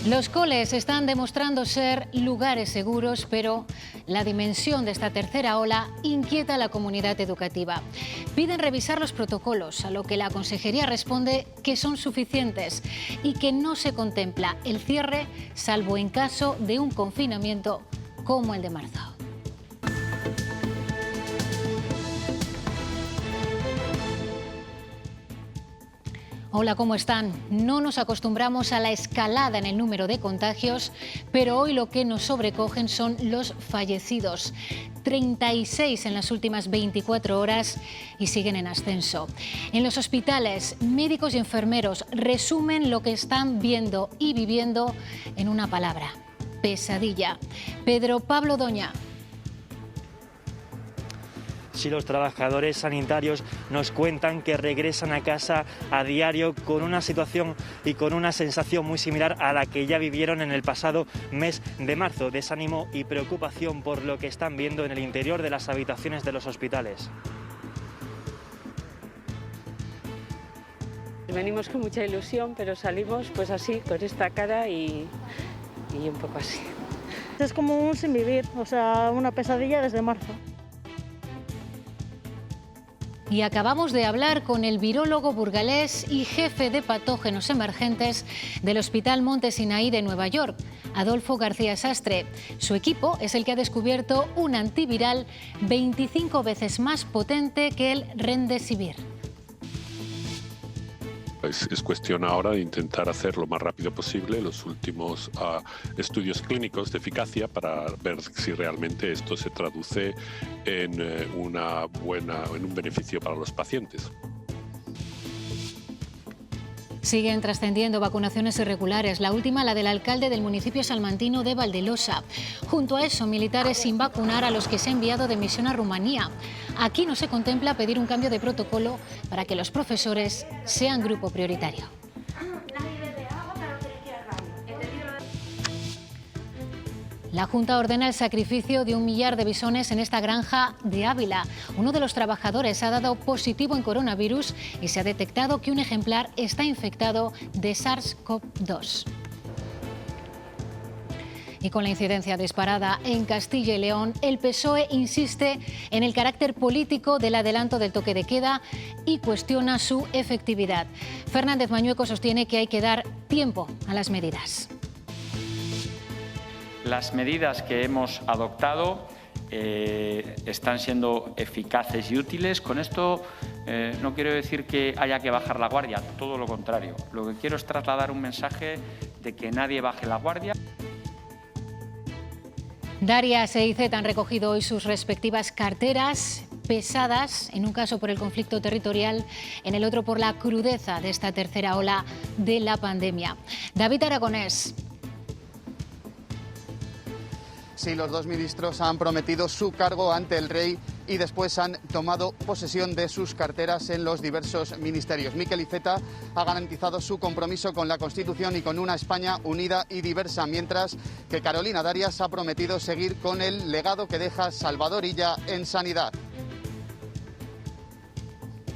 Los coles están demostrando ser lugares seguros, pero la dimensión de esta tercera ola inquieta a la comunidad educativa. Piden revisar los protocolos, a lo que la Consejería responde que son suficientes y que no se contempla el cierre, salvo en caso de un confinamiento como el de marzo. Hola, ¿cómo están? No nos acostumbramos a la escalada en el número de contagios, pero hoy lo que nos sobrecogen son los fallecidos. 36 en las últimas 24 horas y siguen en ascenso. En los hospitales, médicos y enfermeros resumen lo que están viendo y viviendo en una palabra: pesadilla. Pedro Pablo Doña. Sí, los trabajadores sanitarios nos cuentan que regresan a casa a diario con una situación y con una sensación muy similar a la que ya vivieron en el pasado mes de marzo. Desánimo y preocupación por lo que están viendo en el interior de las habitaciones de los hospitales. Venimos con mucha ilusión, pero salimos pues así, con esta cara y un poco así. Es como un sin vivir, o sea, una pesadilla desde marzo. Y acabamos de hablar con el virólogo burgalés y jefe de patógenos emergentes del Hospital Monte Sinaí de Nueva York, Adolfo García Sastre. Su equipo es el que ha descubierto un antiviral 25 veces más potente que el Remdesivir. Es cuestión ahora de intentar hacer lo más rápido posible los últimos estudios clínicos de eficacia para ver si realmente esto se traduce en un beneficio para los pacientes. Siguen trascendiendo vacunaciones irregulares, la última la del alcalde del municipio salmantino de Valdelosa. Junto a eso, militares sin vacunar a los que se ha enviado de misión a Rumanía. Aquí no se contempla pedir un cambio de protocolo para que los profesores sean grupo prioritario. La Junta ordena el sacrificio de 1 millar de bisones en esta granja de Ávila. Uno de los trabajadores ha dado positivo en coronavirus y se ha detectado que un ejemplar está infectado de SARS-CoV-2. Y con la incidencia disparada en Castilla y León, el PSOE insiste en el carácter político del adelanto del toque de queda y cuestiona su efectividad. Fernández Mañueco sostiene que hay que dar tiempo a las medidas. Las medidas que hemos adoptado están siendo eficaces y útiles. Con esto no quiero decir que haya que bajar la guardia, todo lo contrario. Lo que quiero es trasladar un mensaje de que nadie baje la guardia. Darias e IZ han recogido hoy sus respectivas carteras pesadas, en un caso por el conflicto territorial, en el otro por la crudeza de esta tercera ola de la pandemia. David Aragonés. Sí, los dos ministros han prometido su cargo ante el rey y después han tomado posesión de sus carteras en los diversos ministerios. Miquel Iceta ha garantizado su compromiso con la Constitución y con una España unida y diversa, mientras que Carolina Darias ha prometido seguir con el legado que deja Salvador Illa en sanidad.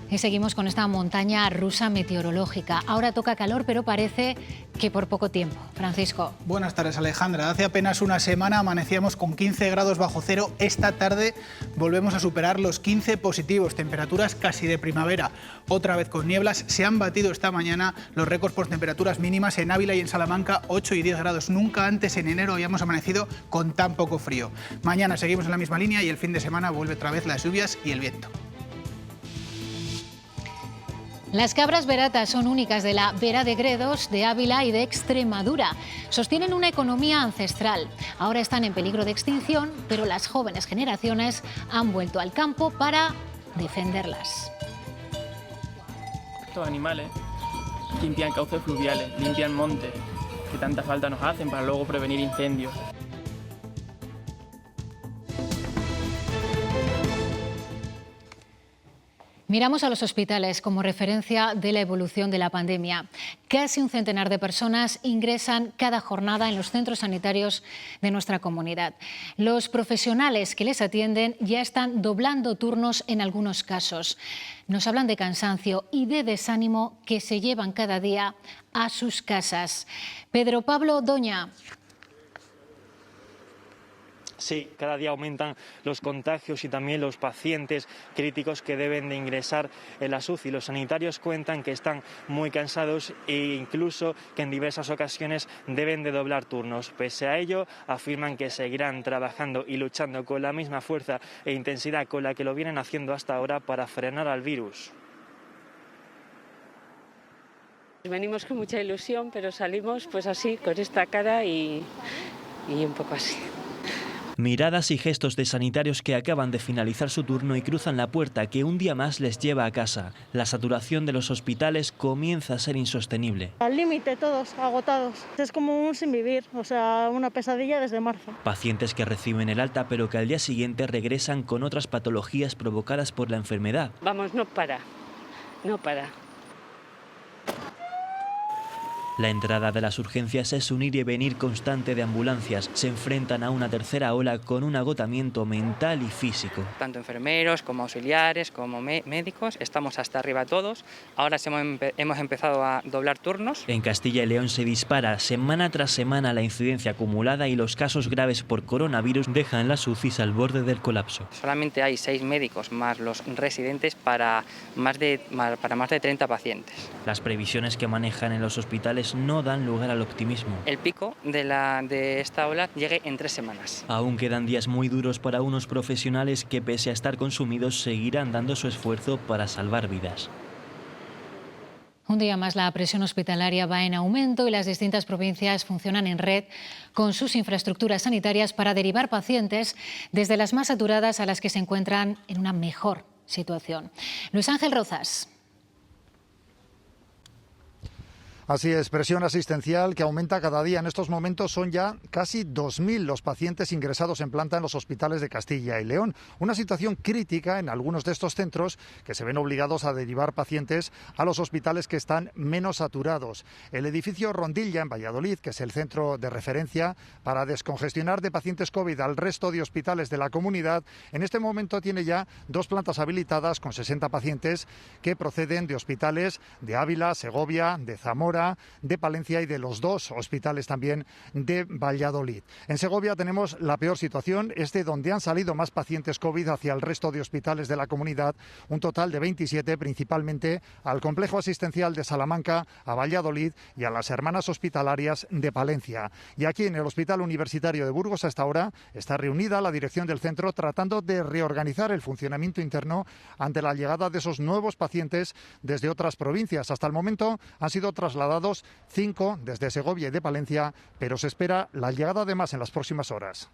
Y seguimos con esta montaña rusa meteorológica. Ahora toca calor, pero parece que por poco tiempo. Francisco. Buenas tardes, Alejandra. Hace apenas una semana amanecíamos con 15 grados bajo cero. Esta tarde volvemos a superar los 15 positivos, temperaturas casi de primavera. Otra vez con nieblas. Se han batido esta mañana los récords por temperaturas mínimas en Ávila y en Salamanca, 8 y 10 grados. Nunca antes en enero habíamos amanecido con tan poco frío. Mañana seguimos en la misma línea y el fin de semana vuelve otra vez las lluvias y el viento. Las cabras veratas son únicas de la Vera de Gredos, de Ávila y de Extremadura. Sostienen una economía ancestral. Ahora están en peligro de extinción, pero las jóvenes generaciones han vuelto al campo para defenderlas. Estos animales limpian cauces fluviales, limpian montes, que tanta falta nos hacen para luego prevenir incendios. Miramos a los hospitales como referencia de la evolución de la pandemia. Casi un centenar de personas ingresan cada jornada en los centros sanitarios de nuestra comunidad. Los profesionales que les atienden ya están doblando turnos en algunos casos. Nos hablan de cansancio y de desánimo que se llevan cada día a sus casas. Pedro Pablo Doña. Sí, cada día aumentan los contagios y también los pacientes críticos que deben de ingresar en la UCI. Los sanitarios cuentan que están muy cansados e incluso que en diversas ocasiones deben de doblar turnos. Pese a ello, afirman que seguirán trabajando y luchando con la misma fuerza e intensidad con la que lo vienen haciendo hasta ahora para frenar al virus. Venimos con mucha ilusión, pero salimos pues así, con esta cara y un poco así. Miradas y gestos de sanitarios que acaban de finalizar su turno y cruzan la puerta que un día más les lleva a casa. La saturación de los hospitales comienza a ser insostenible. Al límite, todos agotados. Es como un sin vivir, o sea, una pesadilla desde marzo. Pacientes que reciben el alta pero que al día siguiente regresan con otras patologías provocadas por la enfermedad. Vamos, no para. La entrada de las urgencias es un ir y venir constante de ambulancias. Se enfrentan a una tercera ola con un agotamiento mental y físico. Tanto enfermeros como auxiliares, como médicos, estamos hasta arriba todos. Ahora hemos empezado a doblar turnos. En Castilla y León se dispara semana tras semana la incidencia acumulada y los casos graves por coronavirus dejan las UCIs al borde del colapso. Solamente hay 6 médicos más los residentes para más de 30 pacientes. Las previsiones que manejan en los hospitales no dan lugar al optimismo. El pico de esta ola llegue en 3 semanas. Aún quedan días muy duros para unos profesionales que, pese a estar consumidos, seguirán dando su esfuerzo para salvar vidas. Un día más la presión hospitalaria va en aumento y las distintas provincias funcionan en red con sus infraestructuras sanitarias para derivar pacientes desde las más saturadas a las que se encuentran en una mejor situación. Luis Ángel Rozas. Así es, presión asistencial que aumenta cada día. En estos momentos son ya casi 2.000 los pacientes ingresados en planta en los hospitales de Castilla y León. Una situación crítica en algunos de estos centros que se ven obligados a derivar pacientes a los hospitales que están menos saturados. El edificio Rondilla en Valladolid, que es el centro de referencia para descongestionar de pacientes COVID al resto de hospitales de la comunidad, en este momento tiene ya 2 plantas habilitadas con 60 pacientes que proceden de hospitales de Ávila, Segovia, de Zamora, de Palencia y de los 2 hospitales también de Valladolid. En Segovia tenemos la peor situación, es de donde han salido más pacientes COVID hacia el resto de hospitales de la comunidad, un total de 27, principalmente al complejo asistencial de Salamanca, a Valladolid y a las hermanas hospitalarias de Palencia. Y aquí en el Hospital Universitario de Burgos hasta ahora está reunida la dirección del centro tratando de reorganizar el funcionamiento interno ante la llegada de esos nuevos pacientes desde otras provincias. Hasta el momento han sido trasladados 5 desde Segovia y de Palencia, pero se espera la llegada de más en las próximas horas.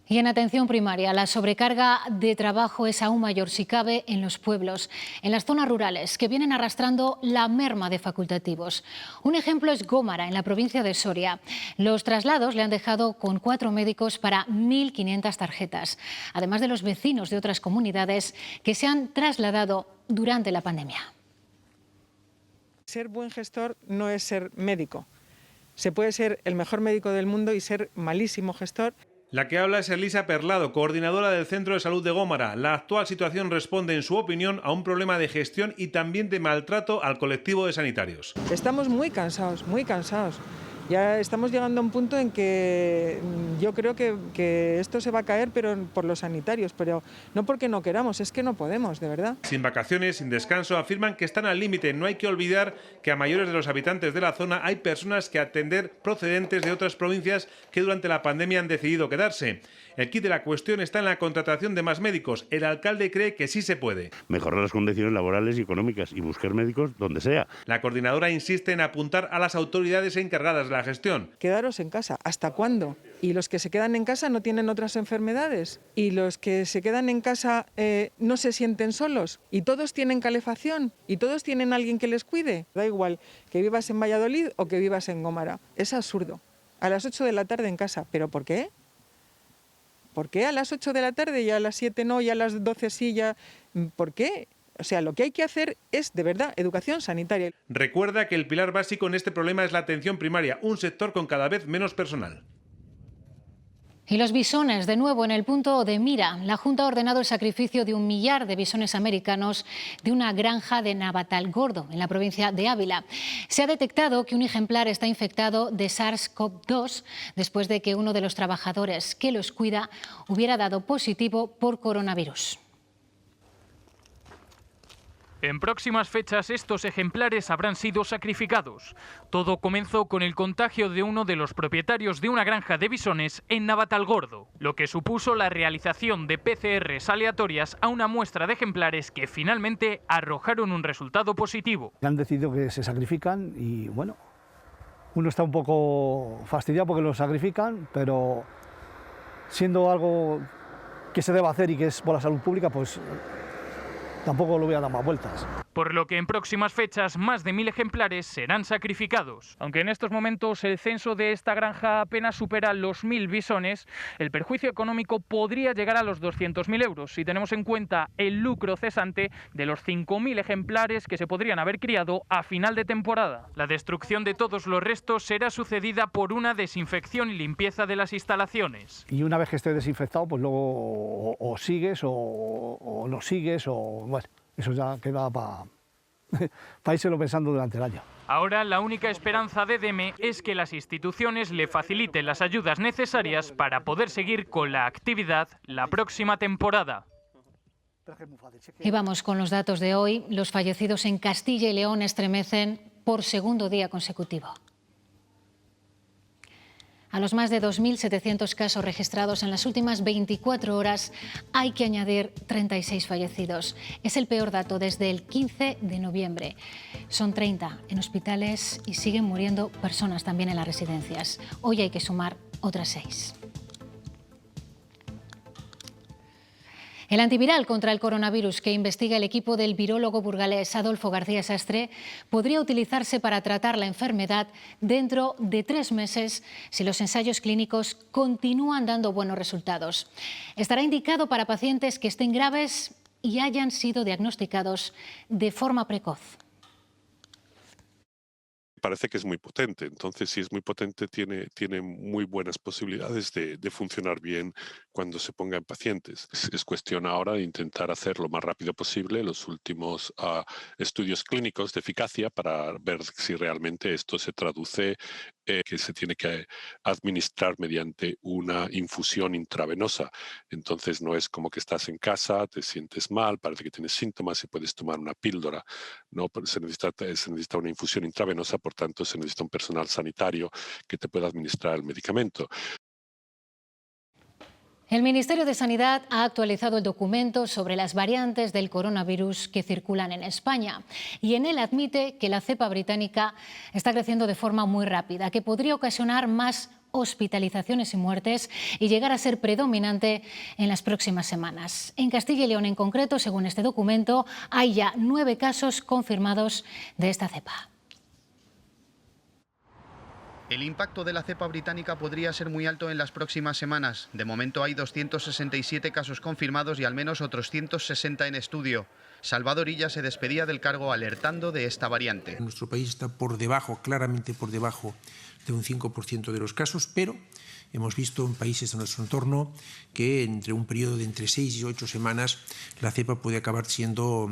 Y en atención primaria, la sobrecarga de trabajo es aún mayor si cabe en los pueblos, en las zonas rurales, que vienen arrastrando la merma de facultativos. Un ejemplo es Gómara, en la provincia de Soria. Los traslados le han dejado con 4 médicos para 1.500 tarjetas, además de los vecinos de otras comunidades que se han trasladado durante la pandemia. Ser buen gestor no es ser médico. Se puede ser el mejor médico del mundo y ser malísimo gestor. La que habla es Elisa Perlado, coordinadora del Centro de Salud de Gómara. La actual situación responde, en su opinión, a un problema de gestión y también de maltrato al colectivo de sanitarios. Estamos muy cansados, muy cansados. Ya estamos llegando a un punto en que yo creo que esto se va a caer, pero por los sanitarios, pero no porque no queramos, es que no podemos, de verdad. Sin vacaciones, sin descanso, afirman que están al límite. No hay que olvidar que a mayores de los habitantes de la zona hay personas que atender procedentes de otras provincias que durante la pandemia han decidido quedarse. El quid de la cuestión está en la contratación de más médicos. El alcalde cree que sí se puede. Mejorar las condiciones laborales y económicas y buscar médicos donde sea. La coordinadora insiste en apuntar a las autoridades encargadas de la gestión. Quedaros en casa. ¿Hasta cuándo? Y los que se quedan en casa no tienen otras enfermedades. Y los que se quedan en casa no se sienten solos. Y todos tienen calefacción. Y todos tienen alguien que les cuide. Da igual que vivas en Valladolid o que vivas en Gómara. Es absurdo. A las 8 de la tarde en casa. ¿Pero por qué? ¿Por qué a las 8 de la tarde y a las 7 no y a las 12 sí ya? ¿Por qué? O sea, lo que hay que hacer es, de verdad, educación sanitaria. Recuerda que el pilar básico en este problema es la atención primaria, un sector con cada vez menos personal. Y los bisones, de nuevo en el punto de mira. La Junta ha ordenado el sacrificio de 1 millar de bisones americanos de una granja de Navatalgordo, en la provincia de Ávila. Se ha detectado que un ejemplar está infectado de SARS-CoV-2 después de que uno de los trabajadores que los cuida hubiera dado positivo por coronavirus. En próximas fechas estos ejemplares habrán sido sacrificados. Todo comenzó con el contagio de uno de los propietarios de una granja de bisones en Navatalgordo, lo que supuso la realización de PCRs aleatorias a una muestra de ejemplares que finalmente arrojaron un resultado positivo. Han decidido que se sacrifican y bueno, uno está un poco fastidiado porque lo sacrifican, pero siendo algo que se debe hacer y que es por la salud pública, pues tampoco lo voy a dar más vueltas. Por lo que en próximas fechas más de 1000 ejemplares serán sacrificados. Aunque en estos momentos el censo de esta granja apenas supera los 1000 bisones, el perjuicio económico podría llegar a los 200.000 euros si tenemos en cuenta el lucro cesante de los 5000 ejemplares que se podrían haber criado a final de temporada. La destrucción de todos los restos será sucedida por una desinfección y limpieza de las instalaciones. Y una vez que esté desinfectado, pues luego o sigues o no sigues, o bueno, eso ya queda para írselo pensando durante el año. Ahora la única esperanza de Deme es que las instituciones le faciliten las ayudas necesarias para poder seguir con la actividad la próxima temporada. Y vamos con los datos de hoy. Los fallecidos en Castilla y León estremecen por segundo día consecutivo. A los más de 2.700 casos registrados en las últimas 24 horas hay que añadir 36 fallecidos. Es el peor dato desde el 15 de noviembre. Son 30 en hospitales y siguen muriendo personas también en las residencias. Hoy hay que sumar otras 6. El antiviral contra el coronavirus que investiga el equipo del virólogo burgalés Adolfo García Sastre podría utilizarse para tratar la enfermedad dentro de 3 meses si los ensayos clínicos continúan dando buenos resultados. Estará indicado para pacientes que estén graves y hayan sido diagnosticados de forma precoz. Parece que es muy potente, entonces si es muy potente tiene muy buenas posibilidades de funcionar bien cuando se ponga en pacientes. Es cuestión ahora de intentar hacer lo más rápido posible los últimos estudios clínicos de eficacia para ver si realmente esto se traduce que se tiene que administrar mediante una infusión intravenosa. Entonces no es como que estás en casa, te sientes mal, parece que tienes síntomas y puedes tomar una píldora. No, se necesita una infusión intravenosa, por tanto se necesita un personal sanitario que te pueda administrar el medicamento. El Ministerio de Sanidad ha actualizado el documento sobre las variantes del coronavirus que circulan en España y en él admite que la cepa británica está creciendo de forma muy rápida, que podría ocasionar más hospitalizaciones y muertes y llegar a ser predominante en las próximas semanas. En Castilla y León en concreto, según este documento, hay ya 9 casos confirmados de esta cepa. El impacto de la cepa británica podría ser muy alto en las próximas semanas. De momento hay 267 casos confirmados y al menos otros 160 en estudio. Salvador Illa se despedía del cargo alertando de esta variante. Nuestro país está por debajo, claramente por debajo de un 5% de los casos, pero hemos visto en países de nuestro entorno que entre un periodo de entre 6 y 8 semanas la cepa puede acabar teniendo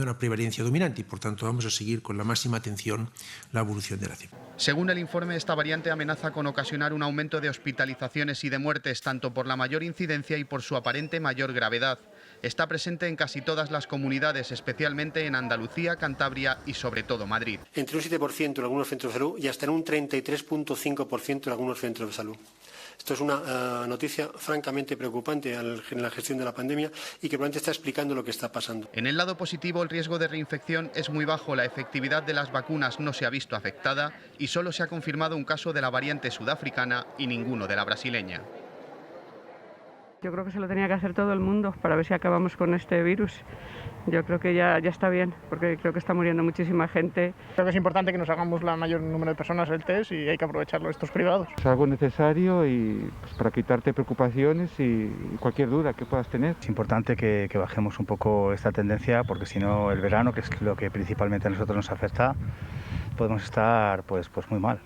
una prevalencia dominante y por tanto vamos a seguir con la máxima atención la evolución de la cepa. Según el informe, esta variante amenaza con ocasionar un aumento de hospitalizaciones y de muertes, tanto por la mayor incidencia y por su aparente mayor gravedad. Está presente en casi todas las comunidades, especialmente en Andalucía, Cantabria y sobre todo Madrid. Entre un 7% en algunos centros de salud y hasta en un 33,5% en algunos centros de salud. Esto es una noticia francamente preocupante en la gestión de la pandemia y que probablemente está explicando lo que está pasando. En el lado positivo, el riesgo de reinfección es muy bajo, la efectividad de las vacunas no se ha visto afectada y solo se ha confirmado un caso de la variante sudafricana y ninguno de la brasileña. Yo creo que se lo tenía que hacer todo el mundo para ver si acabamos con este virus Yo creo que ya está bien, porque creo que está muriendo muchísima gente. Creo que es importante que nos hagamos la mayor número de personas el test y hay que aprovecharlo, estos privados. Es algo necesario y pues, para quitarte preocupaciones y cualquier duda que puedas tener. Es importante que bajemos un poco esta tendencia, porque si no el verano, que es lo que principalmente a nosotros nos afecta, podemos estar pues muy mal.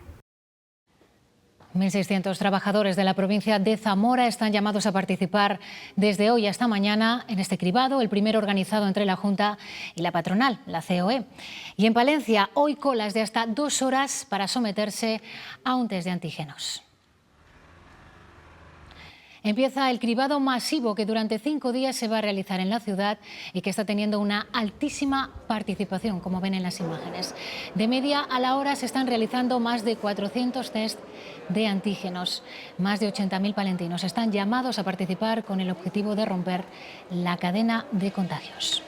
1.600 trabajadores de la provincia de Zamora están llamados a participar desde hoy hasta mañana en este cribado, el primero organizado entre la Junta y la patronal, la COE. Y en Palencia, hoy colas de hasta 2 horas para someterse a un test de antígenos. Empieza el cribado masivo que durante 5 días se va a realizar en la ciudad y que está teniendo una altísima participación, como ven en las imágenes. De media a la hora se están realizando más de 400 test de antígenos. Más de 80.000 palentinos están llamados a participar con el objetivo de romper la cadena de contagios.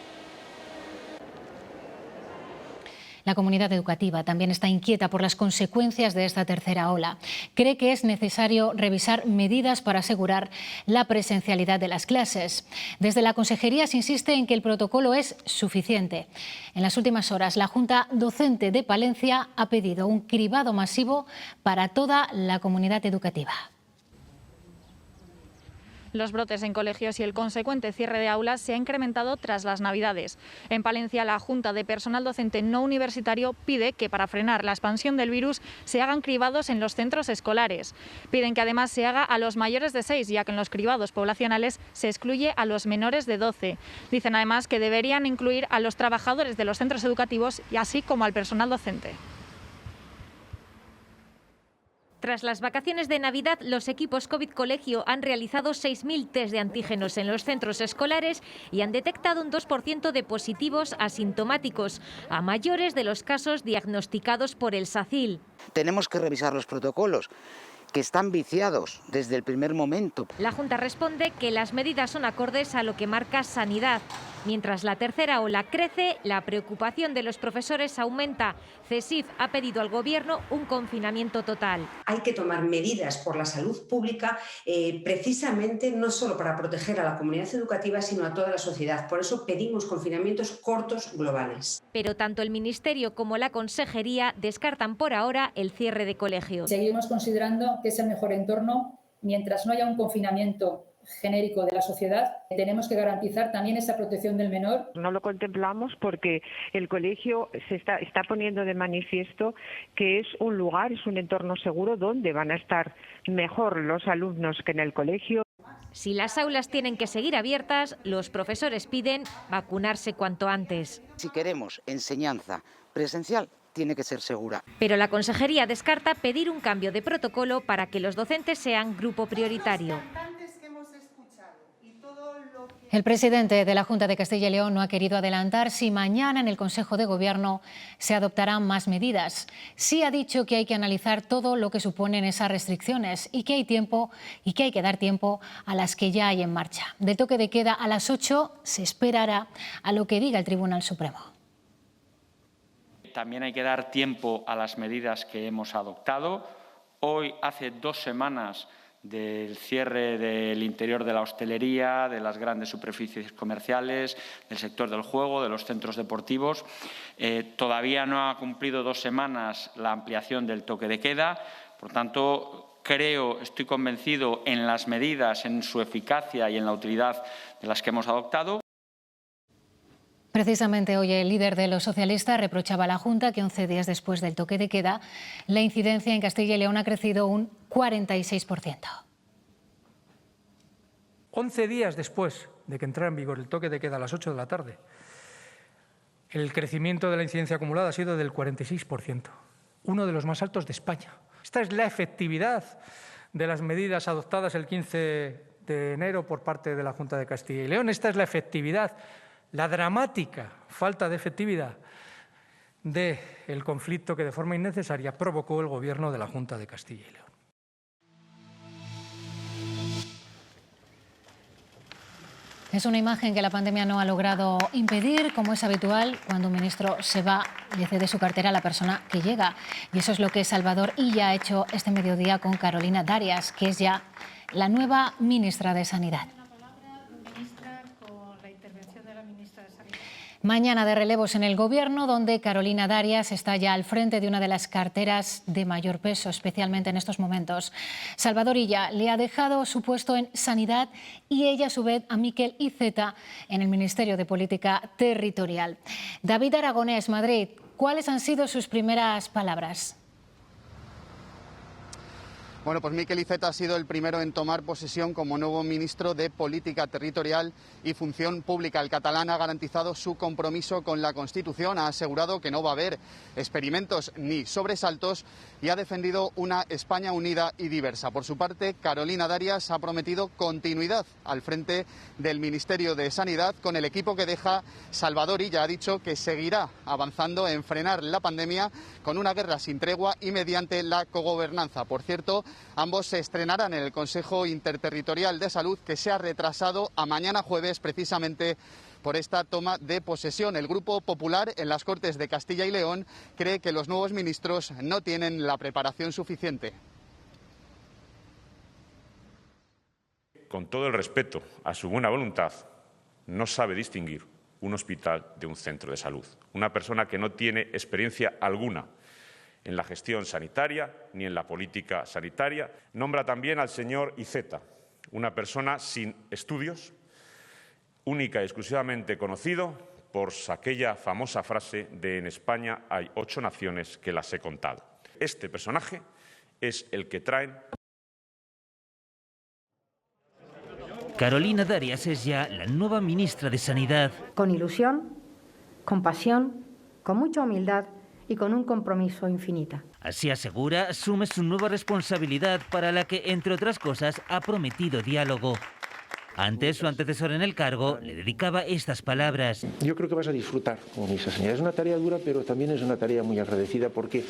La comunidad educativa también está inquieta por las consecuencias de esta tercera ola. Cree que es necesario revisar medidas para asegurar la presencialidad de las clases. Desde la Consejería se insiste en que el protocolo es suficiente. En las últimas horas, la Junta Docente de Palencia ha pedido un cribado masivo para toda la comunidad educativa. Los brotes en colegios y el consecuente cierre de aulas se ha incrementado tras las Navidades. En Palencia, la Junta de Personal Docente No Universitario pide que para frenar la expansión del virus se hagan cribados en los centros escolares. Piden que además se haga a los mayores de 6, ya que en los cribados poblacionales se excluye a los menores de 12. Dicen además que deberían incluir a los trabajadores de los centros educativos y así como al personal docente. Tras las vacaciones de Navidad, los equipos COVID Colegio han realizado 6.000 test de antígenos en los centros escolares y han detectado un 2% de positivos asintomáticos, a mayores de los casos diagnosticados por el SACIL. Tenemos que revisar los protocolos, que están viciados desde el primer momento. La Junta responde que las medidas son acordes a lo que marca Sanidad. Mientras la tercera ola crece, la preocupación de los profesores aumenta. CESIF ha pedido al Gobierno un confinamiento total. Hay que tomar medidas por la salud pública, precisamente no solo para proteger a la comunidad educativa, sino a toda la sociedad. Por eso pedimos confinamientos cortos globales. Pero tanto el Ministerio como la Consejería descartan por ahora el cierre de colegios. Seguimos considerando que es el mejor entorno mientras no haya un confinamiento genérico de la sociedad. Tenemos que garantizar también esa protección del menor. No lo contemplamos porque el colegio se está poniendo de manifiesto que es un lugar, es un entorno seguro donde van a estar mejor los alumnos que en el colegio. Si las aulas tienen que seguir abiertas, los profesores piden vacunarse cuanto antes. Si queremos enseñanza presencial, tiene que ser segura. Pero la Consejería descarta pedir un cambio de protocolo para que los docentes sean grupo prioritario. El presidente de la Junta de Castilla y León no ha querido adelantar si mañana en el Consejo de Gobierno se adoptarán más medidas. Sí ha dicho que hay que analizar todo lo que suponen esas restricciones y que hay tiempo y que hay que dar tiempo a las que ya hay en marcha. Del toque de queda a las 8 se esperará a lo que diga el Tribunal Supremo. También hay que dar tiempo a las medidas que hemos adoptado. Hoy, hace 2 semanas del cierre del interior de la hostelería, de las grandes superficies comerciales, del sector del juego, de los centros deportivos. Todavía no ha cumplido 2 semanas la ampliación del toque de queda. Por tanto, estoy convencido en las medidas, en su eficacia y en la utilidad de las que hemos adoptado. Precisamente hoy el líder de los socialistas reprochaba a la Junta que 11 días después del toque de queda, la incidencia en Castilla y León ha crecido un 46%. 11 días después de que entrara en vigor el toque de queda a las 8 de la tarde, el crecimiento de la incidencia acumulada ha sido del 46%, uno de los más altos de España. Esta es la efectividad de las medidas adoptadas el 15 de enero por parte de la Junta de Castilla y León. Esta es la efectividad, la dramática falta de efectividad del conflicto que de forma innecesaria provocó el Gobierno de la Junta de Castilla y León. Es una imagen que la pandemia no ha logrado impedir, como es habitual, cuando un ministro se va, le cede su cartera a la persona que llega. Y eso es lo que Salvador Illa ha hecho este mediodía con Carolina Darias, que es ya la nueva ministra de Sanidad. Mañana de relevos en el Gobierno, donde Carolina Darias está ya al frente de una de las carteras de mayor peso, especialmente en estos momentos. Salvador Illa le ha dejado su puesto en Sanidad y ella, a su vez, a Miquel Iceta en el Ministerio de Política Territorial. David Aragonés, Madrid, ¿cuáles han sido sus primeras palabras? Bueno, pues Miquel Iceta ha sido el primero en tomar posesión como nuevo ministro de Política Territorial y Función Pública. El catalán ha garantizado su compromiso con la Constitución, ha asegurado que no va a haber experimentos ni sobresaltos y ha defendido una España unida y diversa. Por su parte, Carolina Darias ha prometido continuidad al frente del Ministerio de Sanidad con el equipo que deja Salvador Illa. Ha dicho que seguirá avanzando en frenar la pandemia con una guerra sin tregua y mediante la cogobernanza. Por cierto, ambos se estrenarán en el Consejo Interterritorial de Salud, que se ha retrasado a mañana jueves precisamente por esta toma de posesión. El Grupo Popular en las Cortes de Castilla y León cree que los nuevos ministros no tienen la preparación suficiente. Con todo el respeto a su buena voluntad, no sabe distinguir un hospital de un centro de salud. Una persona que no tiene experiencia alguna en la gestión sanitaria ni en la política sanitaria. Nombra también al señor Iceta, una persona sin estudios, única y exclusivamente conocido por aquella famosa frase de "en España hay 8 naciones que las he contado". Este personaje es el que traen. Carolina Darias es ya la nueva ministra de Sanidad. Con ilusión, con pasión, con mucha humildad y con un compromiso infinito. Así asegura, asume su nueva responsabilidad para la que, entre otras cosas, ha prometido diálogo. Antes, su antecesor en el cargo le dedicaba estas palabras. Yo creo que vas a disfrutar como ministra de Sanidad. Es una tarea dura, pero también es una tarea muy agradecida porque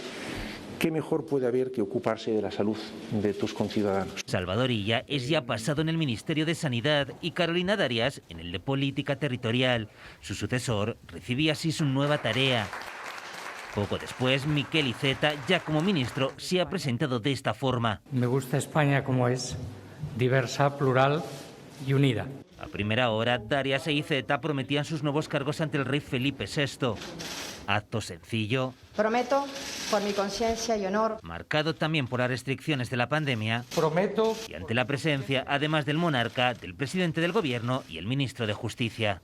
¿qué mejor puede haber que ocuparse de la salud de tus conciudadanos? Salvador Illa es ya pasado en el Ministerio de Sanidad y Carolina Darias en el de Política Territorial. Su sucesor recibía así su nueva tarea. Poco después, Miquel Iceta, ya como ministro, se ha presentado de esta forma. Me gusta España como es, diversa, plural y unida. A primera hora, Darias e Iceta prometían sus nuevos cargos ante el rey Felipe VI. Acto sencillo. Prometo, por mi conciencia y honor. Marcado también por las restricciones de la pandemia. Prometo. Y ante la presencia, además del monarca, del presidente del gobierno y el ministro de Justicia.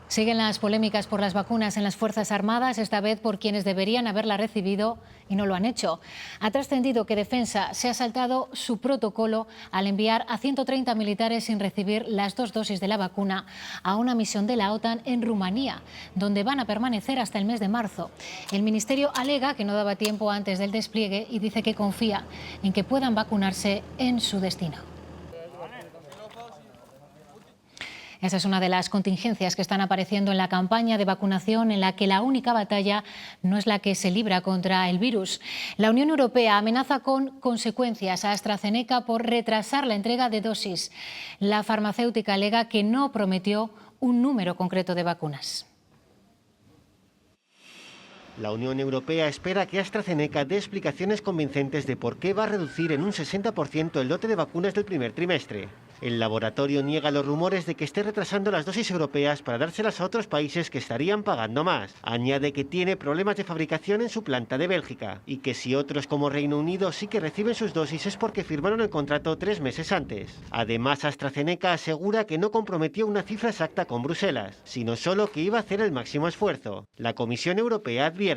Siguen las polémicas por las vacunas en las Fuerzas Armadas, esta vez por quienes deberían haberla recibido y no lo han hecho. Ha trascendido que Defensa se ha saltado su protocolo al enviar a 130 militares sin recibir las 2 dosis de la vacuna a una misión de la OTAN en Rumanía, donde van a permanecer hasta el mes de marzo. El Ministerio alega que no daba tiempo antes del despliegue y dice que confía en que puedan vacunarse en su destino. Esa es una de las contingencias que están apareciendo en la campaña de vacunación, en la que la única batalla no es la que se libra contra el virus. La Unión Europea amenaza con consecuencias a AstraZeneca por retrasar la entrega de dosis. La farmacéutica alega que no prometió un número concreto de vacunas. La Unión Europea espera que AstraZeneca dé explicaciones convincentes de por qué va a reducir en un 60% el lote de vacunas del primer trimestre. El laboratorio niega los rumores de que esté retrasando las dosis europeas para dárselas a otros países que estarían pagando más. Añade que tiene problemas de fabricación en su planta de Bélgica y que si otros como Reino Unido sí que reciben sus dosis es porque firmaron el contrato 3 meses antes. Además, AstraZeneca asegura que no comprometió una cifra exacta con Bruselas, sino solo que iba a hacer el máximo esfuerzo. La Comisión Europea advierte: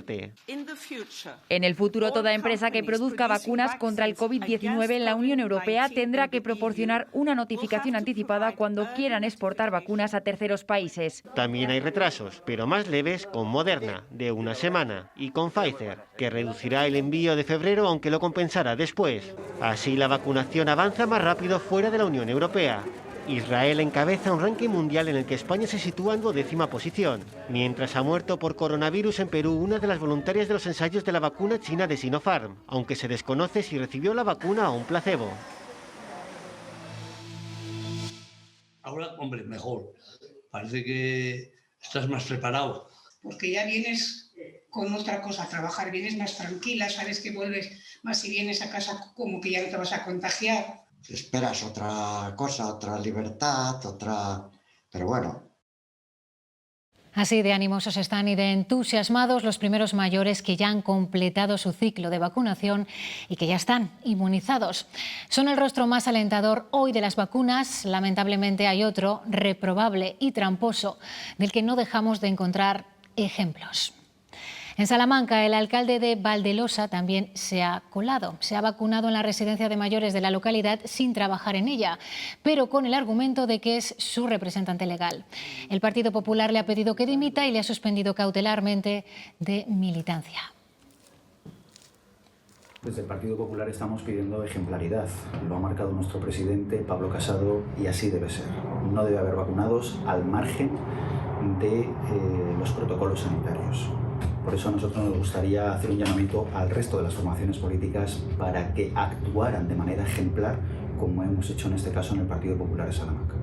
en el futuro, toda empresa que produzca vacunas contra el COVID-19 en la Unión Europea tendrá que proporcionar una notificación anticipada cuando quieran exportar vacunas a terceros países. También hay retrasos, pero más leves con Moderna, de 1 semana, y con Pfizer, que reducirá el envío de febrero aunque lo compensará después. Así la vacunación avanza más rápido fuera de la Unión Europea. Israel encabeza un ranking mundial en el que España se sitúa en 12ª posición, mientras ha muerto por coronavirus en Perú una de las voluntarias de los ensayos de la vacuna china de Sinopharm, aunque se desconoce si recibió la vacuna o un placebo. Ahora, hombre, mejor. Parece que estás más preparado. Porque ya vienes con otra cosa a trabajar, vienes más tranquila, sabes que vuelves más si vienes a casa como que ya no te vas a contagiar. Esperas otra cosa, otra libertad, Pero bueno. Así de animosos están y de entusiasmados los primeros mayores que ya han completado su ciclo de vacunación y que ya están inmunizados. Son el rostro más alentador hoy de las vacunas. Lamentablemente hay otro, reprobable y tramposo, del que no dejamos de encontrar ejemplos. En Salamanca, el alcalde de Valdelosa también se ha colado. Se ha vacunado en la residencia de mayores de la localidad sin trabajar en ella, pero con el argumento de que es su representante legal. El Partido Popular le ha pedido que dimita y le ha suspendido cautelarmente de militancia. Desde el Partido Popular estamos pidiendo ejemplaridad. Lo ha marcado nuestro presidente, Pablo Casado, y así debe ser. No debe haber vacunados al margen de los protocolos sanitarios. Por eso a nosotros nos gustaría hacer un llamamiento al resto de las formaciones políticas para que actuaran de manera ejemplar, como hemos hecho en este caso en el Partido Popular de Salamanca.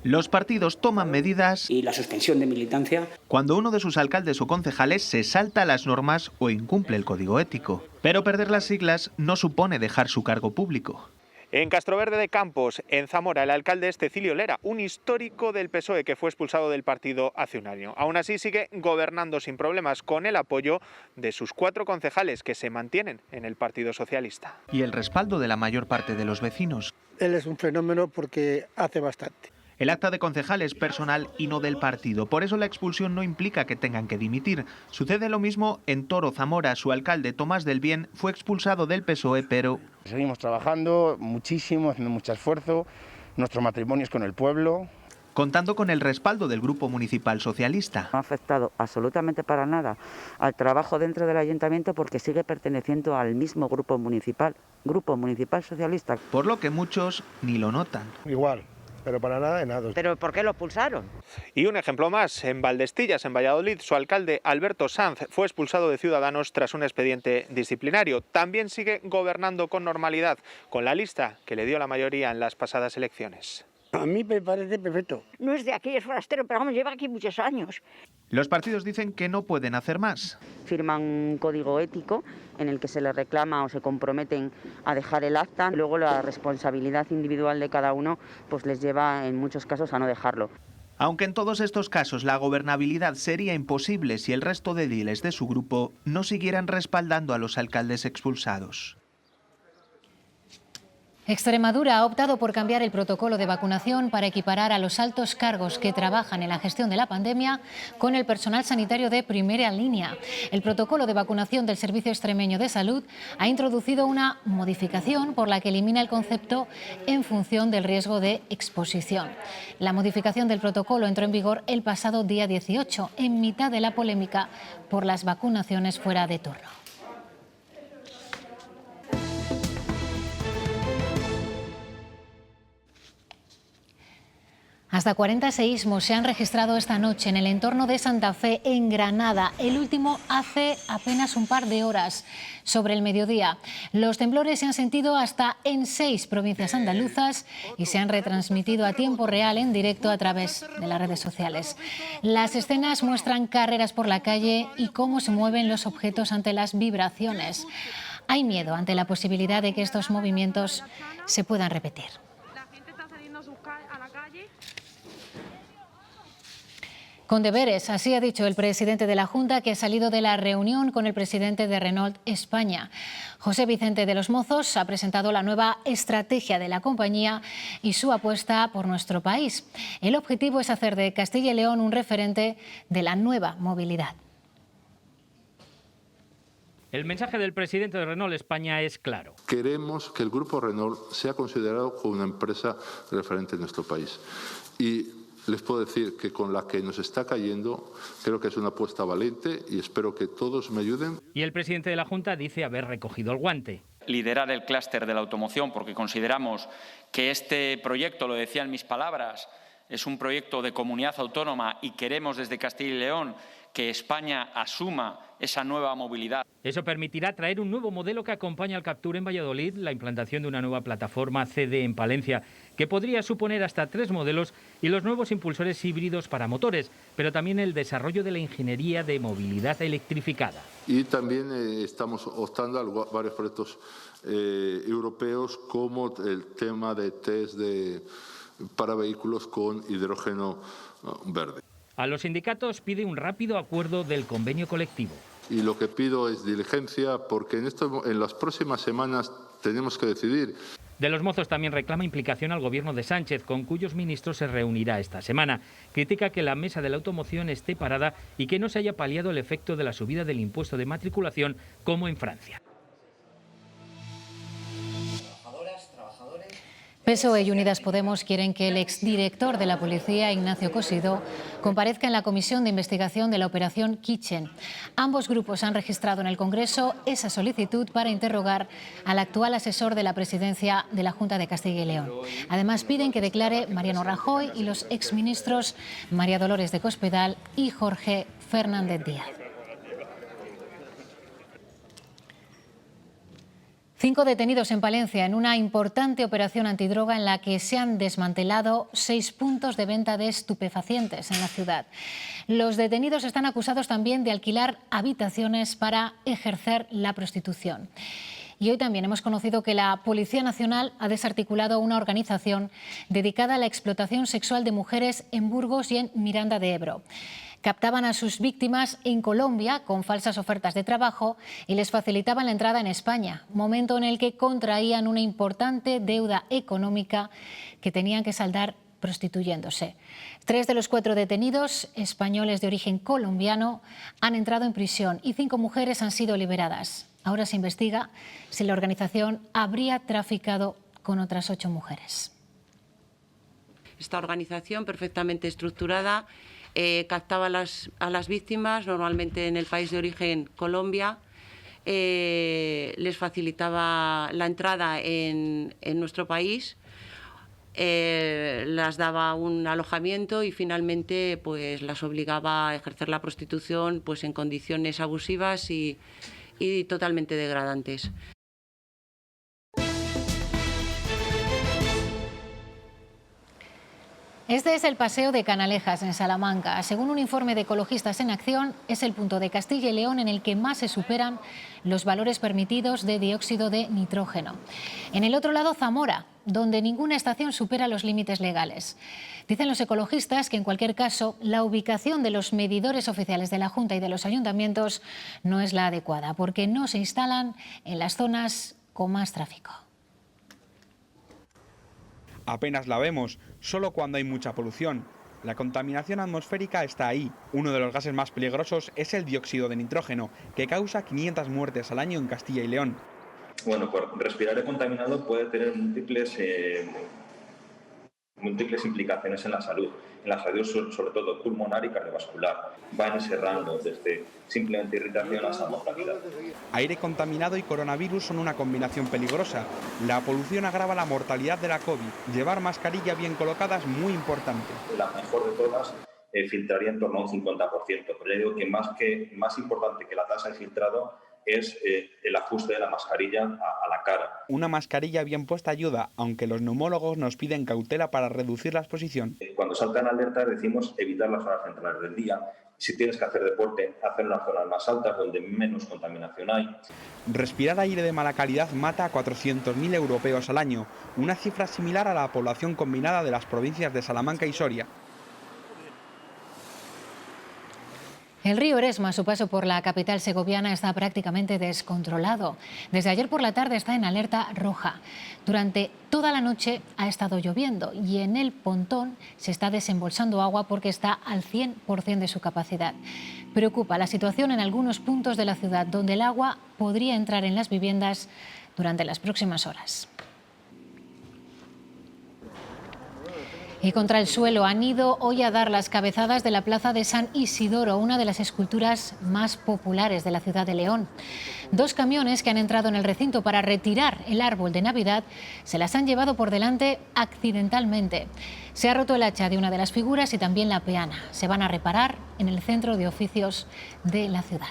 Los partidos toman medidas y la suspensión de militancia cuando uno de sus alcaldes o concejales se salta las normas o incumple el código ético. Pero perder las siglas no supone dejar su cargo público. En Castroverde de Campos, en Zamora, el alcalde es Cecilio Lera, un histórico del PSOE que fue expulsado del partido hace un año. Aún así sigue gobernando sin problemas con el apoyo de sus 4 concejales que se mantienen en el Partido Socialista. Y el respaldo de la mayor parte de los vecinos. Él es un fenómeno porque hace bastante. El acta de concejal es personal y no del partido. Por eso la expulsión no implica que tengan que dimitir. Sucede lo mismo en Toro, Zamora. Su alcalde, Tomás del Bien, fue expulsado del PSOE, pero... Seguimos trabajando muchísimo, haciendo mucho esfuerzo. Nuestro matrimonio es con el pueblo. Contando con el respaldo del Grupo Municipal Socialista. No ha afectado absolutamente para nada al trabajo dentro del ayuntamiento porque sigue perteneciendo al mismo Grupo Municipal Socialista. Por lo que muchos ni lo notan. Igual. Pero para nada de nada. ¿Pero por qué lo expulsaron? Y un ejemplo más, en Valdestillas, en Valladolid, su alcalde Alberto Sanz fue expulsado de Ciudadanos tras un expediente disciplinario. También sigue gobernando con normalidad, con la lista que le dio la mayoría en las pasadas elecciones. A mí me parece perfecto. No es de aquí, es forastero, pero vamos, lleva aquí muchos años. Los partidos dicen que no pueden hacer más. Firman un código ético en el que se les reclama o se comprometen a dejar el acta. Luego la responsabilidad individual de cada uno pues les lleva en muchos casos a no dejarlo. Aunque en todos estos casos la gobernabilidad sería imposible si el resto de ediles de su grupo no siguieran respaldando a los alcaldes expulsados. Extremadura ha optado por cambiar el protocolo de vacunación para equiparar a los altos cargos que trabajan en la gestión de la pandemia con el personal sanitario de primera línea. El protocolo de vacunación del Servicio Extremeño de Salud ha introducido una modificación por la que elimina el concepto en función del riesgo de exposición. La modificación del protocolo entró en vigor el pasado día 18, en mitad de la polémica por las vacunaciones fuera de turno. Hasta 40 seísmos se han registrado esta noche en el entorno de Santa Fe, en Granada. El último hace apenas un par de horas, sobre el mediodía. Los temblores se han sentido hasta en 6 provincias andaluzas y se han retransmitido a tiempo real en directo a través de las redes sociales. Las escenas muestran carreras por la calle y cómo se mueven los objetos ante las vibraciones. Hay miedo ante la posibilidad de que estos movimientos se puedan repetir. Con deberes, así ha dicho el presidente de la Junta, que ha salido de la reunión con el presidente de Renault España. José Vicente de los Mozos ha presentado la nueva estrategia de la compañía y su apuesta por nuestro país. El objetivo es hacer de Castilla y León un referente de la nueva movilidad. El mensaje del presidente de Renault España es claro. Queremos que el grupo Renault sea considerado como una empresa referente en nuestro país. Y les puedo decir que con la que nos está cayendo, creo que es una apuesta valiente y espero que todos me ayuden. Y el presidente de la Junta dice haber recogido el guante. Liderar el clúster de la automoción, porque consideramos que este proyecto, lo decía en mis palabras, es un proyecto de comunidad autónoma y queremos desde Castilla y León que España asuma esa nueva movilidad. Eso permitirá traer un nuevo modelo que acompaña al Captur en Valladolid, la implantación de una nueva plataforma CD en Palencia, que podría suponer hasta 3 modelos y los nuevos impulsores híbridos para motores, pero también el desarrollo de la ingeniería de movilidad electrificada. Y también estamos optando a varios proyectos europeos, como el tema de test para vehículos con hidrógeno verde. A los sindicatos pide un rápido acuerdo del convenio colectivo. Y lo que pido es diligencia, porque en las próximas semanas tenemos que decidir. De los Mozos también reclama implicación al gobierno de Sánchez, con cuyos ministros se reunirá esta semana. Critica que la mesa de la automoción esté parada y que no se haya paliado el efecto de la subida del impuesto de matriculación, como en Francia. PSOE y Unidas Podemos quieren que el exdirector de la Policía, Ignacio Cosidó, comparezca en la comisión de investigación de la operación Kitchen. Ambos grupos han registrado en el Congreso esa solicitud para interrogar al actual asesor de la presidencia de la Junta de Castilla y León. Además, piden que declare Mariano Rajoy y los exministros María Dolores de Cospedal y Jorge Fernández Díaz. 5 detenidos en Palencia en una importante operación antidroga en la que se han desmantelado 6 puntos de venta de estupefacientes en la ciudad. Los detenidos están acusados también de alquilar habitaciones para ejercer la prostitución. Y hoy también hemos conocido que la Policía Nacional ha desarticulado una organización dedicada a la explotación sexual de mujeres en Burgos y en Miranda de Ebro. Captaban a sus víctimas en Colombia con falsas ofertas de trabajo y les facilitaban la entrada en España, momento en el que contraían una importante deuda económica que tenían que saldar prostituyéndose. 3 de los 4 detenidos, españoles de origen colombiano, han entrado en prisión y 5 mujeres han sido liberadas. Ahora se investiga si la organización habría traficado con otras 8 mujeres. Esta organización perfectamente estructurada captaba a las víctimas, normalmente en el país de origen, Colombia, les facilitaba la entrada en nuestro país, las daba un alojamiento y finalmente pues las obligaba a ejercer la prostitución pues en condiciones abusivas y totalmente degradantes. Este es el Paseo de Canalejas, en Salamanca. Según un informe de Ecologistas en Acción, es el punto de Castilla y León en el que más se superan los valores permitidos de dióxido de nitrógeno. En el otro lado, Zamora, donde ninguna estación supera los límites legales. Dicen los ecologistas que, en cualquier caso, la ubicación de los medidores oficiales de la Junta y de los ayuntamientos no es la adecuada, porque no se instalan en las zonas con más tráfico. Apenas la vemos, solo cuando hay mucha polución. La contaminación atmosférica está ahí. Uno de los gases más peligrosos es el dióxido de nitrógeno, que causa 500 muertes al año en Castilla y León. Bueno, pues respirar aire contaminado puede tener múltiples implicaciones en la salud, sobre todo pulmonar y cardiovascular. Va en ese rango, desde simplemente irritación hasta mortalidad. Aire contaminado y coronavirus son una combinación peligrosa. La polución agrava la mortalidad de la COVID. Llevar mascarilla bien colocada es muy importante. La mejor de todas filtraría en torno a un 50%. Pero ya digo que más importante que la tasa de filtrado es el ajuste de la mascarilla a la cara. Una mascarilla bien puesta ayuda, aunque los neumólogos nos piden cautela para reducir la exposición. Cuando saltan alertas decimos evitar las horas centrales del día. Si tienes que hacer deporte, hacer en las zonas más altas donde menos contaminación hay. Respirar aire de mala calidad mata a 400.000 europeos al año, una cifra similar a la población combinada de las provincias de Salamanca y Soria. El río Eresma, a su paso por la capital segoviana, está prácticamente descontrolado. Desde ayer por la tarde está en alerta roja. Durante toda la noche ha estado lloviendo y en el pontón se está desembolsando agua porque está al 100% de su capacidad. Preocupa la situación en algunos puntos de la ciudad donde el agua podría entrar en las viviendas durante las próximas horas. Y contra el suelo han ido hoy a dar las cabezadas de la plaza de San Isidoro, una de las esculturas más populares de la ciudad de León. 2 camiones que han entrado en el recinto para retirar el árbol de Navidad se las han llevado por delante accidentalmente. Se ha roto el hacha de una de las figuras y también la peana. Se van a reparar en el centro de oficios de la ciudad.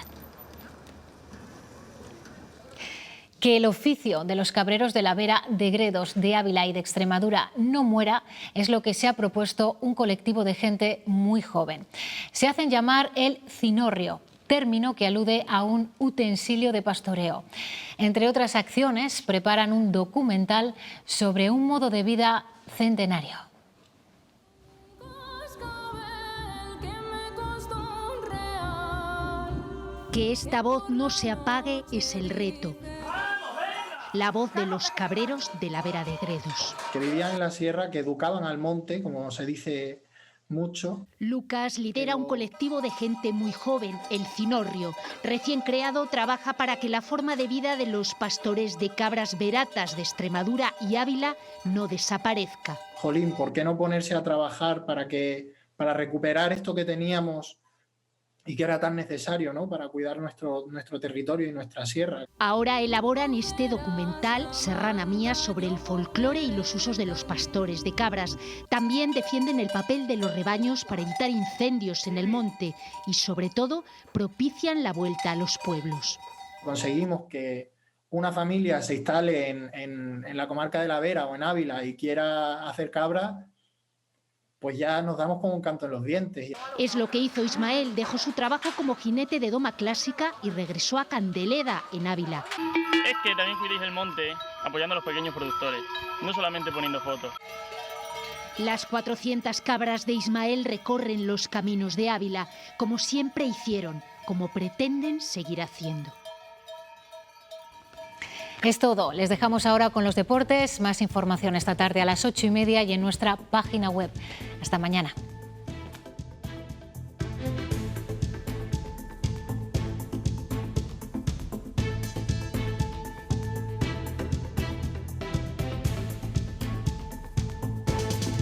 Que el oficio de los cabreros de la Vera de Gredos, de Ávila y de Extremadura no muera es lo que se ha propuesto un colectivo de gente muy joven. Se hacen llamar el cinorrio, término que alude a un utensilio de pastoreo. Entre otras acciones, preparan un documental sobre un modo de vida centenario. Que esta voz no se apague es el reto. La voz de los cabreros de la Vera de Gredos. Que vivían en la sierra, que educaban al monte, como se dice mucho. Lucas lidera un colectivo de gente muy joven, el Cinorrio. Recién creado, trabaja para que la forma de vida de los pastores de cabras veratas de Extremadura y Ávila no desaparezca. Jolín, ¿por qué no ponerse a trabajar para recuperar esto que teníamos y que era tan necesario, ¿no?, para cuidar nuestro territorio y nuestra sierra? Ahora elaboran este documental Serrana Mía sobre el folclore y los usos de los pastores de cabras. También defienden el papel de los rebaños para evitar incendios en el monte y, sobre todo, propician la vuelta a los pueblos. Conseguimos que una familia se instale en la comarca de la Vera o en Ávila y quiera hacer cabra, pues ya nos damos con un canto en los dientes. Es lo que hizo Ismael, dejó su trabajo como jinete de doma clásica y regresó a Candeleda, en Ávila. Es que también cuidéis el monte apoyando a los pequeños productores, no solamente poniendo fotos. Las 400 cabras de Ismael recorren los caminos de Ávila, como siempre hicieron, como pretenden seguir haciendo. Es todo. Les dejamos ahora con los deportes. Más información esta tarde a las 8:30 y en nuestra página web. Hasta mañana.